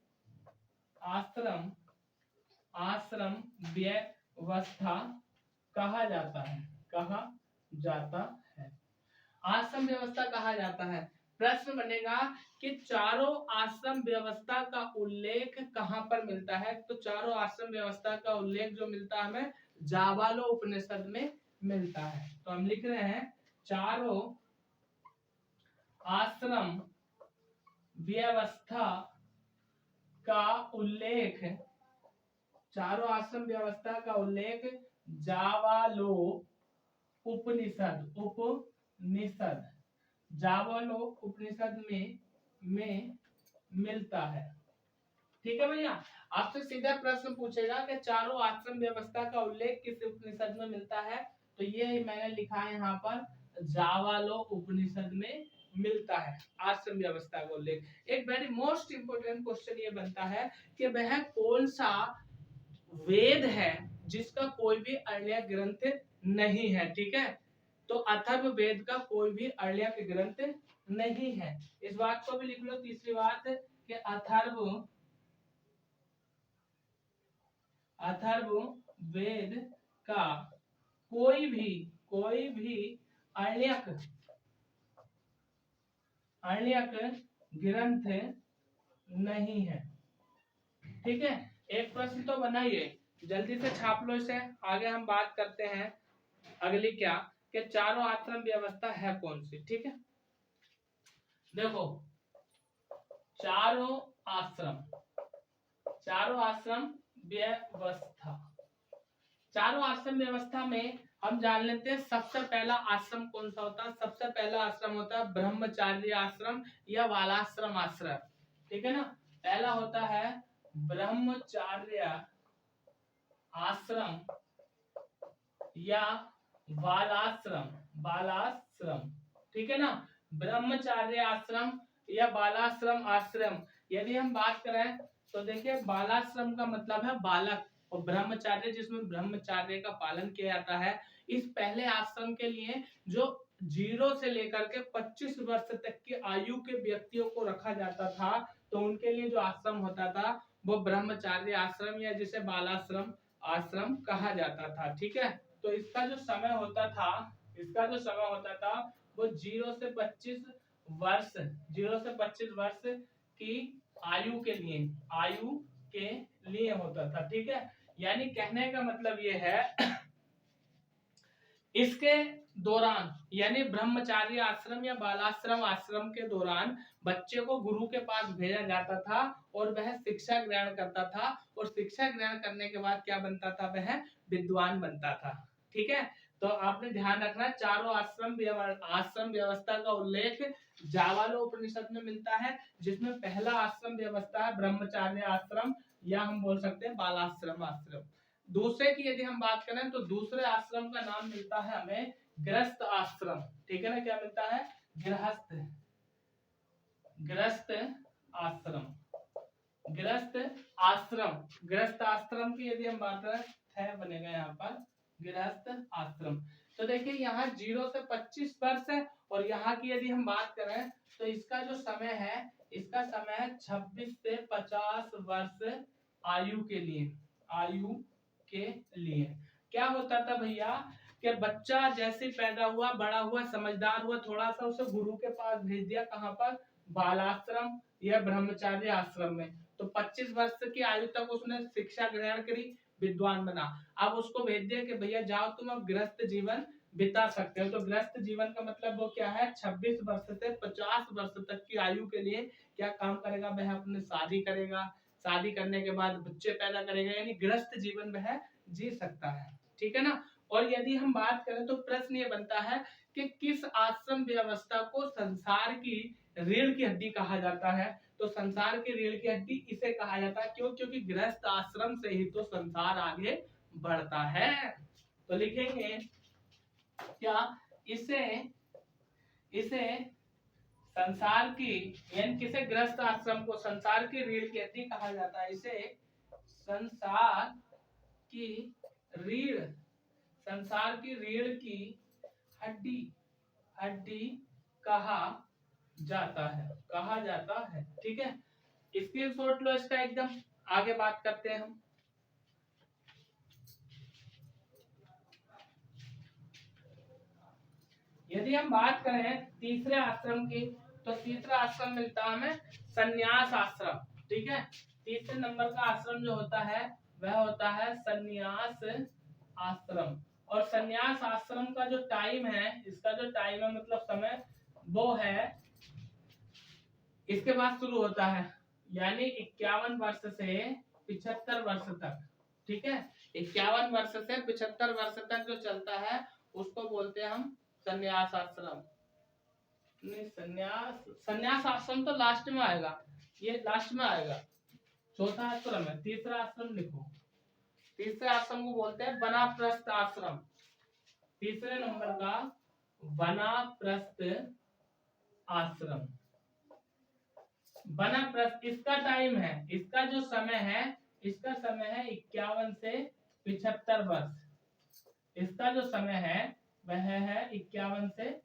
आश्रम व्यवस्था कहा जाता है, आश्रम व्यवस्था कहा जाता है। प्रश्न बनेगा कि चारों आश्रम व्यवस्था का उल्लेख कहां पर मिलता है? तो चारों आश्रम व्यवस्था का उल्लेख जो मिलता है हमें जाबालो उपनिषद में मिलता है। तो हम लिख रहे हैं चारों आश्रम व्यवस्था का उल्लेख, चारों आश्रम व्यवस्था का उल्लेख जाबालो उपनिषद जाबालो उपनिषद में मिलता है। ठीक है भैया, आपसे सीधा प्रश्न पूछेगा कि चारों आश्रम व्यवस्था का उल्लेख किस उपनिषद में मिलता है? तो ये मैंने लिखा है यहाँ पर, जाबालो उपनिषद में मिलता है आश्रम व्यवस्था का उल्लेख। एक वेरी मोस्ट इंपोर्टेंट क्वेश्चन ये बनता है कि वह कौन सा वेद है जिसका कोई भी अरण्यक ग्रंथ नहीं है। ठीक है, तो अथर्व वेद का कोई भी अरण्यक ग्रंथ नहीं है। इस बात को भी लिख लो। तीसरी बात कि अथर्व वेद का कोई भी अरण्यक ग्रंथ नहीं है। ठीक है, एक प्रश्न तो बना ही है, जल्दी से छाप लो इसे। आगे हम बात करते हैं अगली क्या, कि चारों आश्रम व्यवस्था है कौन सी। ठीक है, देखो चारों आश्रम व्यवस्था, चारों आश्रम व्यवस्था में हम जान लेते हैं सबसे पहला आश्रम कौन सा होता है। सबसे पहला आश्रम होता है ब्रह्मचार्य आश्रम या बालाश्रम आश्रम। ठीक है ना, पहला होता है ब्रह्मचार्य आश्रम या बालाश्रम। ठीक है ना, ब्रह्मचार्य आश्रम या बालाश्रम आश्रम। यदि हम बात करें तो देखिए बालाश्रम का मतलब है बालक, और ब्रह्मचार्य जिसमें ब्रह्मचार्य का पालन किया जाता है। इस पहले आश्रम के लिए जो 0 से लेकर के 25 वर्ष तक की आयु के व्यक्तियों को रखा जाता था, तो उनके लिए जो आश्रम होता था वो ब्रह्मचार्य आश्रम या जिसे बालाश्रम आश्रम कहा जाता था। ठीक है, तो इसका जो समय होता था वो 0 से 25 वर्ष की आयु के लिए होता था। ठीक है, यानी कहने का मतलब ये है इसके दौरान, यानी ब्रह्मचार्य आश्रम या बालाश्रम आश्रम के दौरान बच्चे को गुरु के पास भेजा जाता था और वह शिक्षा ग्रहण करता था, और शिक्षा ग्रहण करने के बाद क्या बनता था, वह विद्वान बनता था। ठीक है, तो आपने ध्यान रखना चारों आश्रम व्यवस्था का उल्लेख जावालोपनिषद में मिलता है, जिसमें पहला आश्रम व्यवस्था है ब्रह्मचार्य आश्रम या हम बोल सकते हैं बालाश्रम आश्रम। दूसरे की यदि हम बात करें तो दूसरे आश्रम का नाम मिलता है हमें गृहस्थ आश्रम। ठीक है ना, क्या मिलता है, गृहस्थ आश्रम की यदि हम बात करें बनेगा यहाँ पर गृहस्थ आश्रम। तो देखिए यहाँ 0 से 25 वर्ष है, और यहाँ की यदि हम बात करें तो इसका जो समय है 26 से 50 वर्ष आयु के लिए। क्या होता था भैया कि बच्चा जैसे पैदा हुआ, बड़ा हुआ, समझदार हुआ, थोड़ा सा उसे गुरु के पास भेज दिया, कहाँ पर, बालाश्रम या ब्रह्मचार्य आश्रम में। तो 25 वर्ष की आयु तक उसने शिक्षा ग्रहण करी, विद्वान बना। अब उसको भेज दिया कि भैया जाओ तुम अब गृहस्थ जीवन बिता सकते हो। तो गृहस्थ जीवन का मतलब वो क्या है, 26 वर्ष से 50 वर्ष तक की आयु के लिए क्या काम करेगा, वह अपने शादी करेगा, शादी करने के बाद बच्चे पैदा करेगा, यानी गृहस्थ जीवन वह जी सकता है। ठीक है ना, और यदि हम बात करें तो प्रश्न ये बनता है कि किस आश्रम व्यवस्था को संसार की रीढ़ की हड्डी कहा जाता है। तो संसार की रीढ़ की हड्डी इसे कहा जाता है, क्यों, क्योंकि गृहस्थ आश्रम से ही तो संसार आगे बढ़ता है। तो लिखेंगे क्या, इसे संसार की, यानी किसे, गृहस्थ आश्रम को संसार की रीढ़ की हड्डी कहा जाता है। इसे संसार की रीढ़ की हड्डी कहा जाता है। ठीक है, स्क्रीनशॉट लो इसका एकदम। आगे बात करते हैं हम। यदि हम बात करें तीसरे आश्रम की, तो तीसरा आश्रम मिलता है हमें संन्यास आश्रम। ठीक है, तीसरे नंबर का आश्रम जो होता है वह होता है संन्यास आश्रम। और संन्यास आश्रम का जो टाइम है, इसका जो टाइम है मतलब समय, वो है इसके बाद शुरू होता है, यानी 51 वर्ष से 75 वर्ष तक। ठीक है, 51 वर्ष से 75 वर्ष तक जो चलता है उसको बोलते हैं हम संन्यास आश्रम। नहीं, संन्यास आश्रम तो लास्ट में आएगा, ये लास्ट में आएगा। चौथा आश्रम है, तीसरा आश्रम लिखो। तीसरे आश्रम को बोलते हैं वनप्रस्थ आश्रम। तीसरे नंबर का वनप्रस्थ आश्रम। वनप्रस्थ, इसका टाइम है, इसका जो समय है 51 से 75 वर्ष। इसका जो समय है वह है 51 से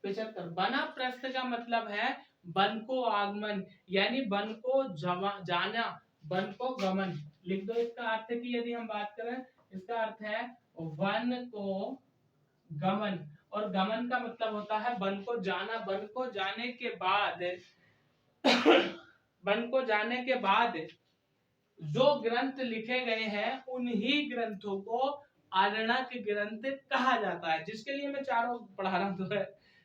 75। वनप्रस्थ का मतलब है वन को आगमन, यानी वन को जाना, वन को गमन। लिख दो इसका अर्थ की यदि हम बात करें, इसका अर्थ है वन को गमन, और गमन का मतलब होता है वन को जाना। वन को जाने के बाद वन को जाने के बाद जो ग्रंथ लिखे गए हैं उन्हीं ग्रंथों को आरण्यक ग्रंथ कहा जाता है, जिसके लिए मैं चारों पढ़ा रहा हूँ।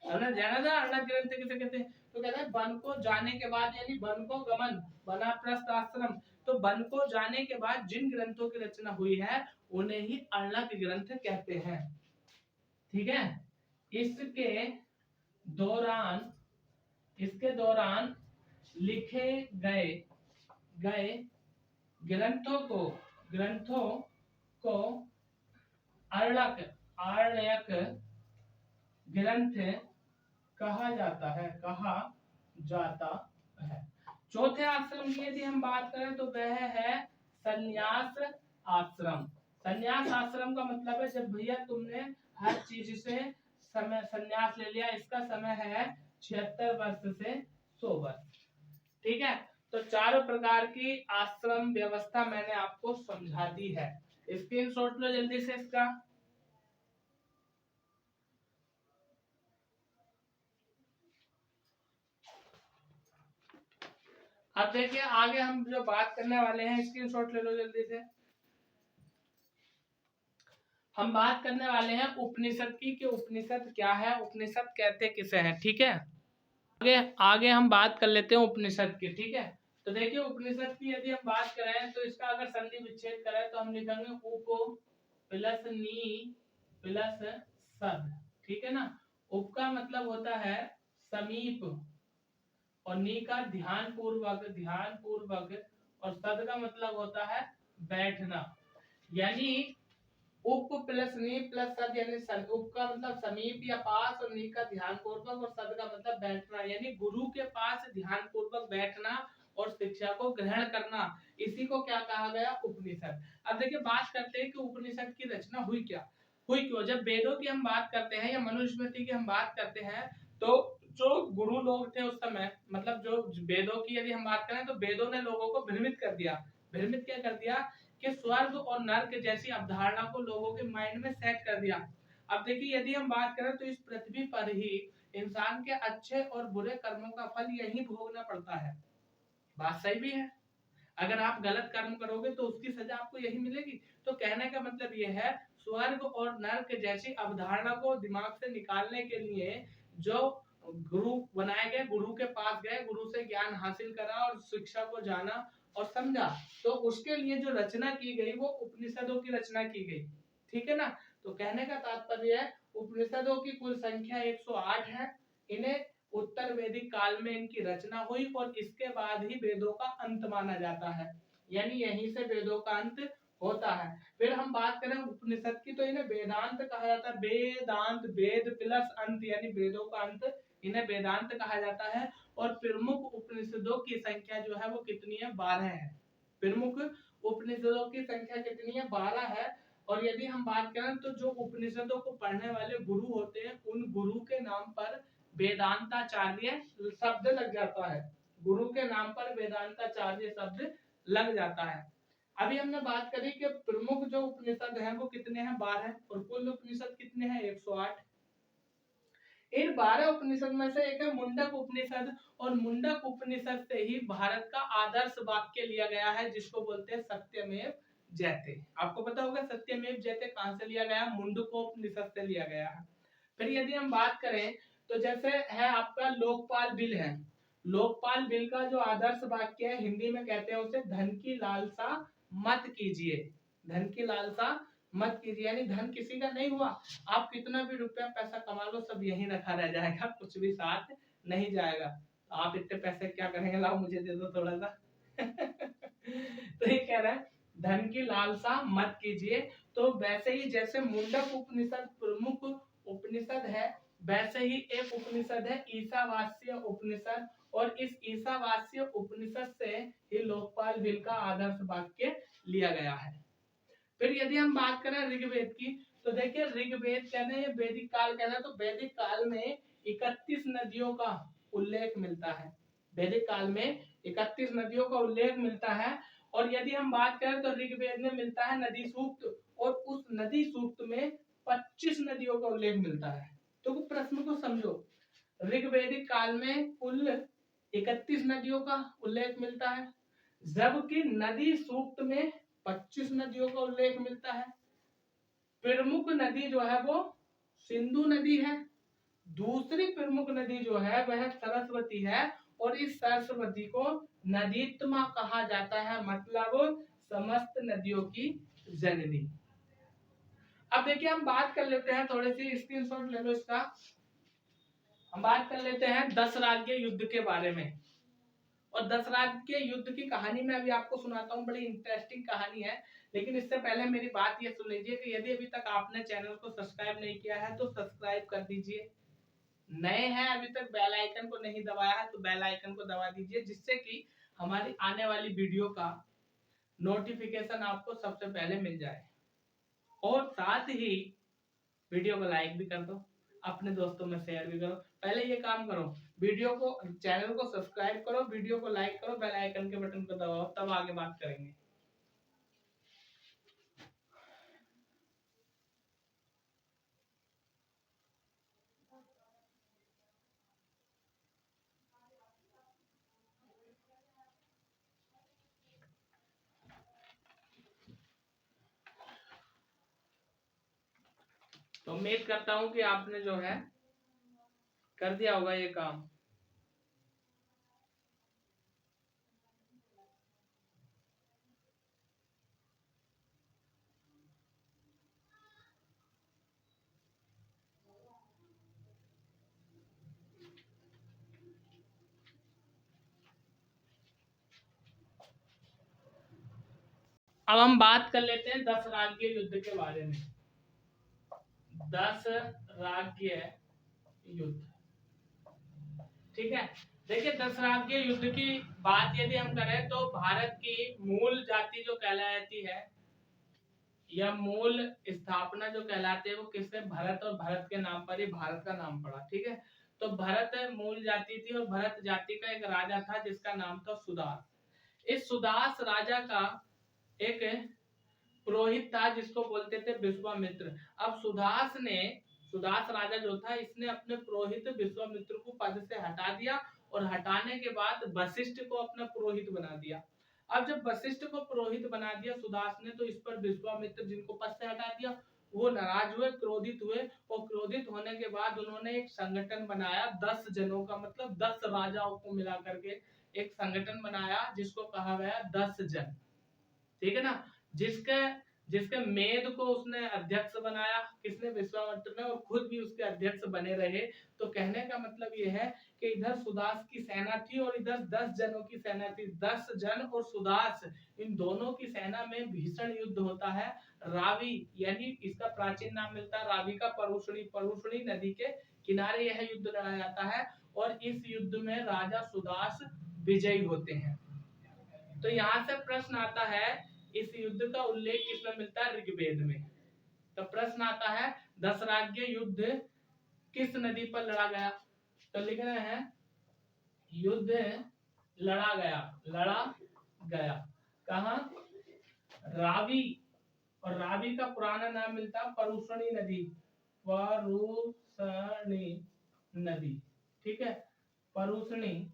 हमने जाना था आरण्यक ग्रंथ किसे कहते हैं, तो कहते हैं वन को जाने के बाद, यानी वन को गमन, वनाप्रस्थ आश्रम, तो वन को जाने के बाद जिन ग्रंथों की रचना हुई है उन्हें ही आरण्यक ग्रंथ कहते हैं। ठीक है, इसके दौरान लिखे गए ग्रंथों को आरण्यक ग्रंथ कहा जाता है। चौथे आश्रम की यदि हम बात करें तो वह है संन्यास आश्रम। संन्यास आश्रम का मतलब है जब भैया तुमने हर चीज से समय संन्यास ले लिया, इसका समय है 76 वर्ष से 100 वर्ष। ठीक है, तो चारों प्रकार की आश्रम व्यवस्था मैंने आपको समझा दी है। स्क्रीनशॉट लो जल्दी से इसका। अब देखिए आगे हम जो बात करने वाले हैं, स्क्रीनशॉट ले लो जल्दी से। हम बात करने वाले हैं उपनिषद की, कि उपनिषद क्या है, उपनिषद कहते किसे हैं। ठीक है, आगे हम बात कर लेते हैं उपनिषद की। ठीक है, तो देखिए उपनिषद की यदि हम बात करें तो इसका अगर संधि विच्छेद करें तो हम लिखेंगे उप प्लस नी प्लस सद। ठीक है ना, उप का मतलब होता है समीप, और नी का ध्यान पूर्वक, और सद का मतलब होता है बैठना। यानी उप प्लस नी प्लस सद, यानी उप का मतलब समीप या पास, और नी का ध्यान पूर्वक, और सद का मतलब बैठना, यानी गुरु के पास ध्यान पूर्वक बैठना और शिक्षा को ग्रहण करना, इसी को क्या कहा गया, उपनिषद। अब देखिए बात करते हैं कि उपनिषद की रचना हुई क्यों। जब वेदों की हम बात करते हैं या मनुस्मृति की हम बात करते हैं, तो जो गुरु लोग थे उस समय, मतलब जो वेदों की यदि हम बात करें तो वेदों ने लोगों को भ्रमित क्या कर दिया कि स्वर्ग और नर्क जैसी अवधारणा को लोगों के माइंड में सेट कर दिया। अब देखिए यदि हम बात करें तो इस पृथ्वी पर ही इंसान के अच्छे और बुरे कर्मों का फल यही भोगना पड़ता है। बात सही भी है, अगर आप गलत कर्म करोगे तो उसकी सजा आपको यही मिलेगी। तो कहने का मतलब यह है, स्वर्ग और नर्क जैसी अवधारणा को दिमाग से निकालने के लिए जो गुरु बनाए गए, गुरु के पास गए, गुरु से ज्ञान हासिल करा और शिक्षा को जाना और समझा, तो उसके लिए जो रचना की गई वो उपनिषदों की रचना की गई। ठीक है ना, तो कहने का तात्पर्य है उपनिषदों की कुल संख्या 108 है। इन्हें उत्तर वैदिक काल में इनकी रचना हुई और इसके बाद ही वेदों का अंत माना जाता है, यानी यहीं से वेदों का अंत होता है। फिर हम बात करें उपनिषद की तो इन्हें वेदांत कहा जाता है। वेदांत, वेद प्लस अंत, यानी वेदों का अंत, इन्हें वेदांत कहा जाता है। और प्रमुख उपनिषदों की संख्या जो है वो कितनी है, 12 है। प्रमुख उपनिषदों की संख्या कितनी है, 12 है। और यदि हम बात करें तो जो उपनिषदों को पढ़ने वाले गुरु होते हैं, उन गुरु के नाम पर वेदांताचार्य शब्द लग जाता है। गुरु के नाम पर वेदांताचार्य शब्द लग जाता है। अभी हमने बात करी कि प्रमुख जो उपनिषद हैं वो कितने हैं, 12, और कुल उपनिषद कितने हैं, 108। इन 12 उपनिषद में से एक है मुंडक उपनिषद, और मुंडक उपनिषद से ही भारत का आदर्श वाक्य लिया गया है, जिसको बोलते हैं सत्यमेव जयते। आपको पता होगा सत्यमेव जयते कहां से लिया गया, मुंडकोपनिषद से लिया गया है। फिर यदि हम बात करें तो जैसे है आपका लोकपाल बिल है, लोकपाल बिल का जो आदर्श वाक्य है हिंदी में कहते हैं उसे धन की लालसा मत कीजिए। धन की लालसा मत कीजिए, यानी धन किसी का नहीं हुआ, आप कितना भी रुपया पैसा कमा लो सब यहीं रखा रह जाएगा, कुछ भी साथ नहीं जाएगा। आप इतने पैसे क्या करेंगे, लाओ मुझे दे दो थोड़ा सा। तो ये कह रहा है धन की लालसा मत कीजिए। तो वैसे ही जैसे मुंडक उपनिषद प्रमुख उपनिषद है, वैसे ही एक उपनिषद है ईशावास्य उपनिषद, और इस ईशावास्य उपनिषद से ही लोकपाल बिल का आदर्श वाक्य लिया गया है। फिर यदि हम बात करें ऋग्वेद की, तो देखिए ऋग्वेद कहते हैं वैदिक काल कहते हैं, तो वैदिक काल में 31 नदियों का उल्लेख मिलता है। वैदिक काल में 31 नदियों का उल्लेख मिलता है। और यदि हम बात करें तो ऋग्वेद में मिलता है नदी सूक्त, और उस नदी सूक्त में 25 नदियों का उल्लेख मिलता है। तो प्रश्न को समझो, ऋग्वेदिक काल में कुल 31 नदियों का उल्लेख मिलता है, जबकि नदी सूक्त में 25 नदियों का उल्लेख मिलता है। प्रमुख नदी जो है वो सिंधु नदी है। दूसरी प्रमुख नदी जो है वह सरस्वती है, और इस सरस्वती को नदीत्मा कहा जाता है, मतलब समस्त नदियों की जननी। अब देखिए हम बात कर लेते हैं, थोड़ी सी स्क्रीनशॉट ले लो इसका। हम बात कर लेते हैं दशराज्य युद्ध के बारे में। और दशराज्य युद्ध की कहानी मैं अभी आपको सुनाता हूँ, बड़ी इंटरेस्टिंग कहानी है। लेकिन इससे पहले मेरी बात ये सुन लीजिए कि यदि अभी तक आपने चैनल को सब्सक्राइब नहीं किया है तो सब्सक्राइब कर दीजिए। नए हैं अभी तक बेल आइकन को नहीं दबाया है तो बेल आइकन को दबा दीजिए, जिससे कि हमारी आने वाली वीडियो का नोटिफिकेशन आपको सबसे पहले मिल जाए। और साथ ही वीडियो को लाइक भी कर दो, अपने दोस्तों में शेयर भी करो। पहले ये काम करो, वीडियो को, चैनल को सब्सक्राइब करो, वीडियो को लाइक करो, बेल आइकन के बटन को दबाओ, तब आगे बात करेंगे। तो उम्मीद करता हूं कि आपने जो है कर दिया होगा ये काम। अब हम बात कर लेते हैं दशराज्य युद्ध के बारे में। दशराज्य युद्ध, ठीक है। देखिए दशराज्य युद्ध की बात यदि हम करें तो भारत की मूल जाति जो कहलाती है, या मूल स्थापना जो कहलाते हैं, वो किससे? भरत, और भरत के नाम पर ही भारत का नाम पड़ा, ठीक है। तो भरत मूल जाति थी, और भरत जाति का एक राजा था जिसका नाम था सुदास। इस सुदास राजा का एक पुरोहित था जिसको बोलते थे विश्वामित्र। अब सुदास राजा जो था, इसने अपने पुरोहित विश्वामित्र को पद से हटा दिया, और हटाने के बाद वशिष्ठ को अपना पुरोहित बना दिया। अब जब वशिष्ठ को पुरोहित बना दिया सुदास ने, तो इस पर विश्वामित्र, जिनको पद से हटा दिया, वो नाराज हुए, क्रोधित हुए, और क्रोधित होने के बाद उन्होंने एक संगठन बनाया 10 जनों का, मतलब 10 राजाओं को मिला करके एक संगठन बनाया जिसको कहा गया 10 जन, ठीक है ना। जिसके मेद को उसने अध्यक्ष बनाया, किसने? विश्वामित्र ने, और खुद भी उसके अध्यक्ष बने रहे। तो कहने का मतलब ये है कि इधर सुदास की सेना थी और इधर 10 जनों की सेना थी। 10 जन और सुदास, इन दोनों की सेना में भीषण युद्ध होता है। रावी, यानी इसका प्राचीन नाम मिलता है रावी का, परुष्णी नदी के किनारे यह युद्ध लड़ा जाता है, और इस युद्ध में राजा सुदास विजयी होते हैं। तो यहाँ से प्रश्न आता है, इस युद्ध का उल्लेख किसमें मिलता है? ऋग्वेद में। तो प्रश्न आता है, दशराज्य युद्ध किस नदी पर लड़ा गया? तो लिख रहे हैं युद्ध लड़ा गया कहाँ? रावी, और रावी का पुराना नाम मिलता है परुष्णी नदी, ठीक है। परुष्णी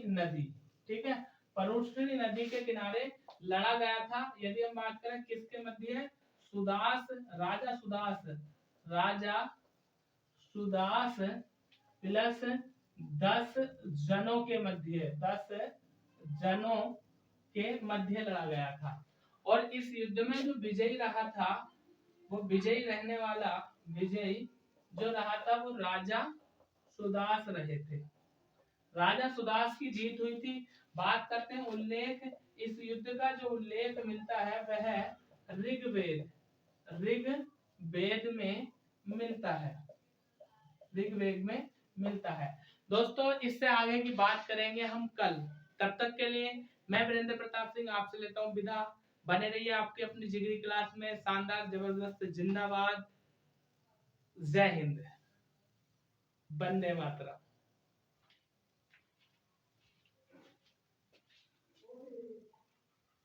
नदी, ठीक है। परुष्णी नदी के किनारे लड़ा गया था। यदि हम बात करें किसके मध्य है? राजा सुदास प्लस 10 जनों के मध्य, 10 जनों के मध्य लड़ा गया था। और इस युद्ध में जो विजयी रहा था, वो विजयी जो रहा था वो राजा सुदास रहे थे। राजा सुदास की जीत हुई थी। बात करते हैं उल्लेख, इस युद्ध का जो उल्लेख मिलता है वह ऋग्वेद में मिलता है। दोस्तों इससे आगे की बात करेंगे हम कल। तब तक के लिए मैं वीरेंद्र प्रताप सिंह आपसे लेता हूँ विदा। बने रहिए आपकी अपनी जिगरी क्लास में। शानदार, जबरदस्त, जिंदाबाद, जय हिंद, वंदे मातरम।